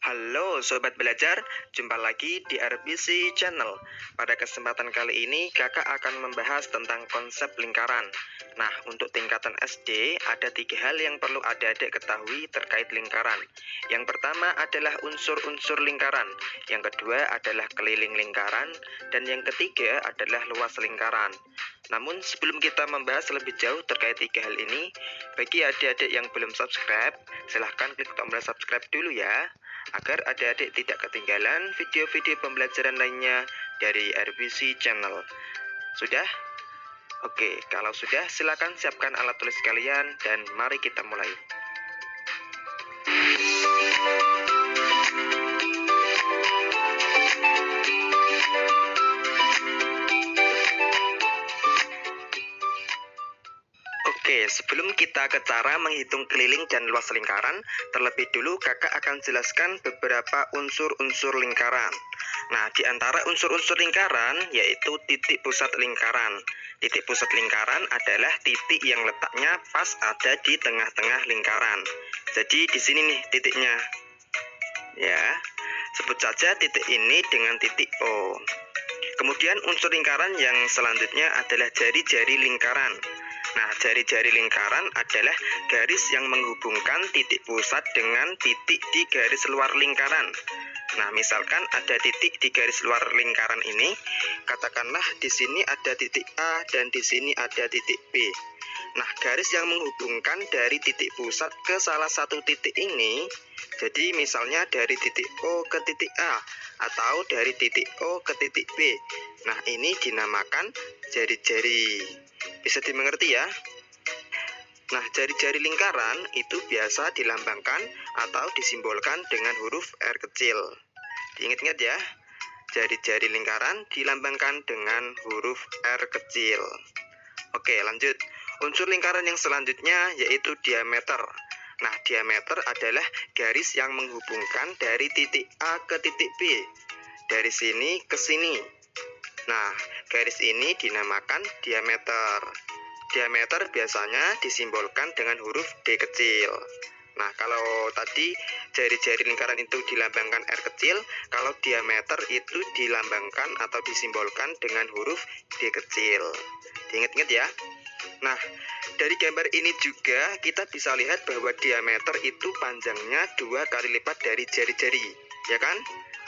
Halo Sobat Belajar, jumpa lagi di RBC Channel. Pada kesempatan kali ini kakak akan membahas tentang konsep lingkaran. Nah, untuk tingkatan SD ada 3 hal yang perlu adik-adik ketahui terkait lingkaran. Yang pertama adalah unsur-unsur lingkaran, yang kedua adalah keliling lingkaran, dan yang ketiga adalah luas lingkaran. Namun sebelum kita membahas lebih jauh terkait 3 hal ini, bagi adik-adik yang belum subscribe, silahkan klik tombol subscribe dulu ya, agar adik-adik tidak ketinggalan video-video pembelajaran lainnya dari RBC Channel. Sudah? Oke, kalau sudah silakan siapkan alat tulis kalian dan mari kita mulai. Oke, sebelum kita ke cara menghitung keliling dan luas lingkaran, terlebih dulu kakak akan jelaskan beberapa unsur-unsur lingkaran. Nah, di antara unsur-unsur lingkaran yaitu titik pusat lingkaran. Titik pusat lingkaran adalah titik yang letaknya pas ada di tengah-tengah lingkaran. Jadi di sini nih titiknya. Ya, sebut saja titik ini dengan titik O. Kemudian unsur lingkaran yang selanjutnya adalah jari-jari lingkaran. Nah, jari-jari lingkaran adalah garis yang menghubungkan titik pusat dengan titik di garis luar lingkaran. Nah, misalkan ada titik di garis luar lingkaran ini, katakanlah di sini ada titik A dan di sini ada titik B. Nah, garis yang menghubungkan dari titik pusat ke salah satu titik ini, jadi misalnya dari titik O ke titik A atau dari titik O ke titik B. Nah, ini dinamakan jari-jari. Bisa dimengerti ya? Nah, jari-jari lingkaran itu biasa dilambangkan atau disimbolkan dengan huruf R kecil. Diingat-ingat ya, jari-jari lingkaran dilambangkan dengan huruf R kecil. Oke, lanjut. Unsur lingkaran yang selanjutnya yaitu diameter. Nah, diameter adalah garis yang menghubungkan dari titik A ke titik B. Dari sini ke sini. Nah, garis ini dinamakan diameter. Diameter biasanya disimbolkan dengan huruf D kecil. Nah, kalau tadi jari-jari lingkaran itu dilambangkan R kecil, kalau diameter itu dilambangkan atau disimbolkan dengan huruf D kecil. Diingat-ingat ya. Nah, dari gambar ini juga kita bisa lihat bahwa diameter itu panjangnya 2 kali lipat dari jari-jari, ya kan?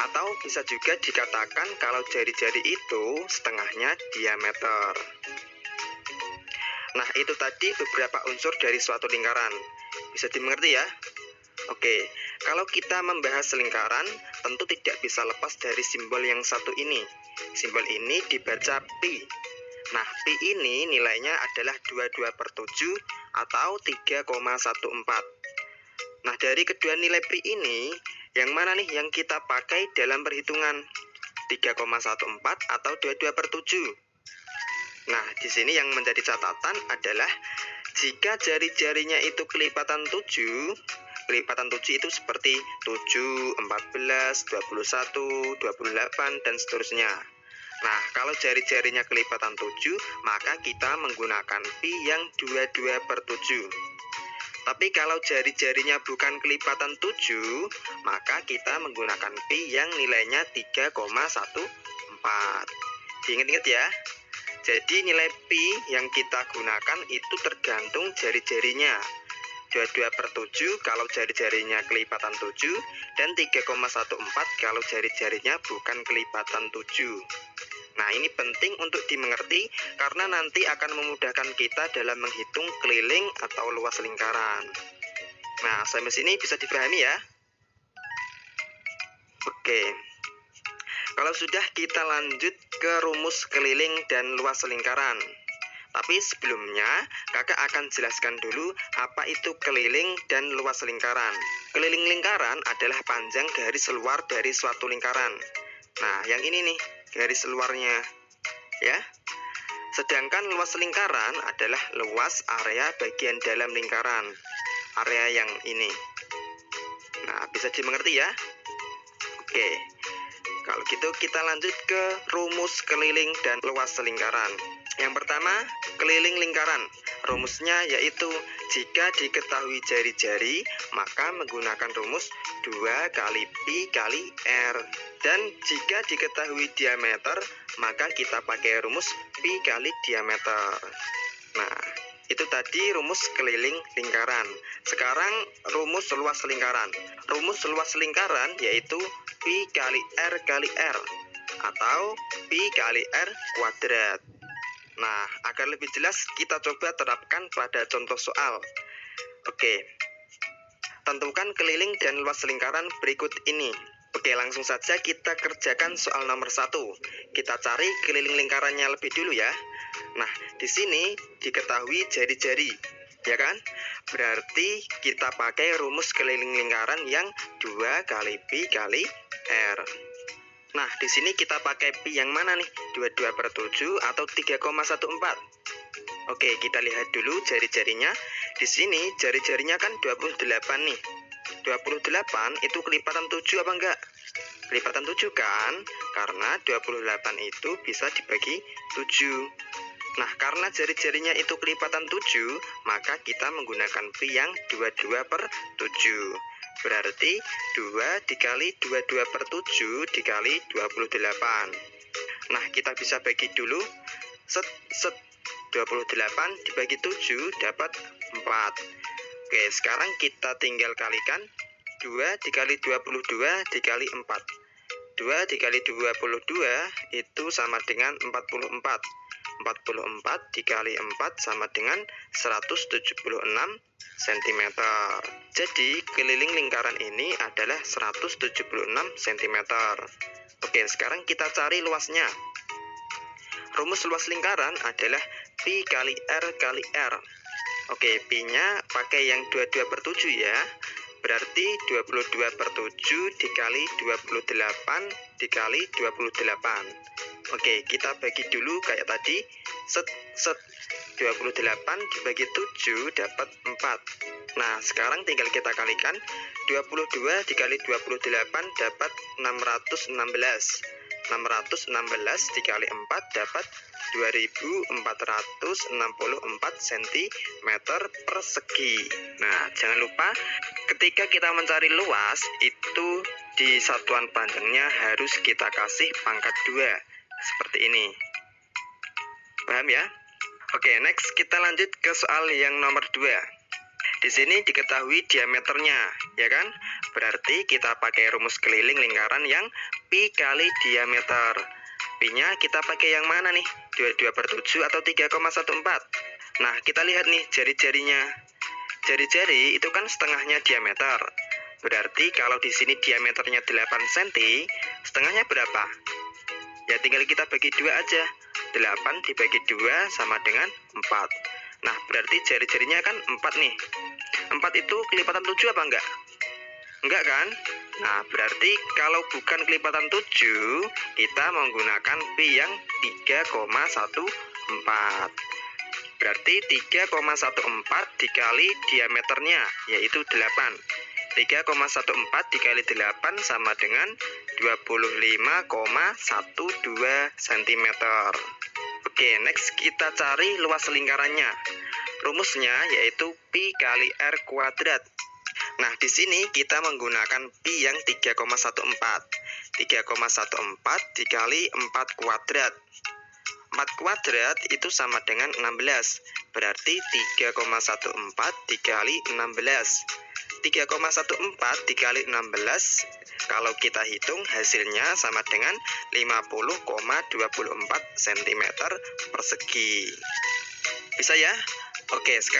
Atau bisa juga dikatakan kalau jari-jari itu setengahnya diameter. Nah, itu tadi beberapa unsur dari suatu lingkaran. Bisa dimengerti ya? Oke, kalau kita membahas lingkaran, tentu tidak bisa lepas dari simbol yang satu ini. Simbol ini dibaca pi. Nah, pi ini nilainya adalah 22/7 atau 3,14. Nah, dari kedua nilai pi ini, yang mana nih yang kita pakai dalam perhitungan? 3,14 atau 22/7? Nah, di sini yang menjadi catatan adalah jika jari-jarinya itu kelipatan 7, kelipatan 7 itu seperti 7, 14, 21, 28, dan seterusnya. Nah, kalau jari-jarinya kelipatan 7, maka kita menggunakan pi yang 22/7. Tapi kalau jari-jarinya bukan kelipatan 7, maka kita menggunakan pi yang nilainya 3,14. Diingat-ingat ya. Jadi nilai pi yang kita gunakan itu tergantung jari-jarinya. 22/7 kalau jari-jarinya kelipatan 7 dan 3,14 kalau jari-jarinya bukan kelipatan 7. Nah, ini penting untuk dimengerti karena nanti akan memudahkan kita dalam menghitung keliling atau luas lingkaran. Nah, sampai sini bisa dipahami ya? Oke. Kalau sudah, kita lanjut ke rumus keliling dan luas lingkaran. Tapi sebelumnya, kakak akan jelaskan dulu apa itu keliling dan luas lingkaran. Keliling lingkaran adalah panjang garis luar dari suatu lingkaran. Nah, yang ini nih, garis luarnya. Ya. Sedangkan luas lingkaran adalah luas area bagian dalam lingkaran. Area yang ini. Nah, bisa dimengerti ya? Oke. Kalau gitu kita lanjut ke rumus keliling dan luas lingkaran. Yang pertama, keliling lingkaran. Rumusnya yaitu jika diketahui jari-jari, maka menggunakan rumus 2 kali Pi kali R. Dan jika diketahui diameter, maka kita pakai rumus Pi kali diameter. Nah, itu tadi rumus keliling lingkaran. Sekarang rumus luas lingkaran. Rumus luas lingkaran yaitu Pi kali R kali R atau Pi kali R kuadrat. Nah, agar lebih jelas kita coba terapkan pada contoh soal. Oke, tentukan keliling dan luas lingkaran berikut ini. Oke, langsung saja kita kerjakan soal nomor 1. Kita cari keliling lingkarannya lebih dulu ya. Nah, di sini diketahui jari-jari, ya kan? Berarti kita pakai rumus keliling lingkaran yang 2 kali Pi kali R. Nah, di sini kita pakai Pi yang mana nih? 22/7 atau 3,14? Oke, kita lihat dulu jari-jarinya. Di sini jari-jarinya kan 28 nih. 28 itu kelipatan 7 apa enggak? Kelipatan 7 kan? Karena 28 itu bisa dibagi 7. Nah, karena jari-jarinya itu kelipatan 7, maka kita menggunakan Pi yang 22/7. Berarti 2 dikali 22/7 dikali 28. Nah, kita bisa bagi dulu. 28 dibagi 7 dapat 4. Oke, sekarang kita tinggal kalikan. 2 dikali 22 dikali 4. 2 dikali 22 itu sama dengan 44. 44 dikali 4 sama dengan 176 cm. Jadi keliling lingkaran ini adalah 176 cm. Oke, sekarang kita cari luasnya. Rumus luas lingkaran adalah Pi kali R kali R. Oke, Pi-nya pakai yang 22/7 ya. Berarti 22/7 dikali 28 dikali 28. Oke, kita bagi dulu kayak tadi. 28 dibagi 7 dapat 4. Nah, sekarang tinggal kita kalikan. 22 dikali 28 dapat 616. 616 dikali 4 dapat 2464 cm persegi. Nah, jangan lupa ketika kita mencari luas itu di satuan panjangnya harus kita kasih pangkat 2 seperti ini. Paham ya? Oke, next kita lanjut ke soal yang nomor 2. Di sini diketahui diameternya, ya kan? Berarti kita pakai rumus keliling lingkaran yang Pi kali diameter. Pi-nya kita pakai yang mana nih? 22/7 atau 3,14? Nah, kita lihat nih jari-jarinya. Jari-jari itu kan setengahnya diameter. Berarti kalau di sini diameternya 8 cm, setengahnya berapa? Ya tinggal kita bagi 2 aja. 8 dibagi 2 sama dengan 4. Nah, berarti jari-jarinya kan 4 nih. 4 itu kelipatan 7 apa enggak? Enggak kan? Nah, berarti kalau bukan kelipatan 7, kita menggunakan Pi yang 3,14. Berarti 3,14 dikali diameternya, yaitu 8. 3,14 dikali 8 sama dengan 25,12 cm. Oke, next kita cari luas lingkarannya. Rumusnya yaitu Pi kali R kuadrat. Nah, di sini kita menggunakan Pi yang 3,14. 3,14 dikali 4 kuadrat. 4 kuadrat itu sama dengan 16. Berarti 3,14 dikali 16. 3,14 dikali 16, kalau kita hitung hasilnya sama dengan 50,24 cm persegi. Bisa ya? Oke, sekarang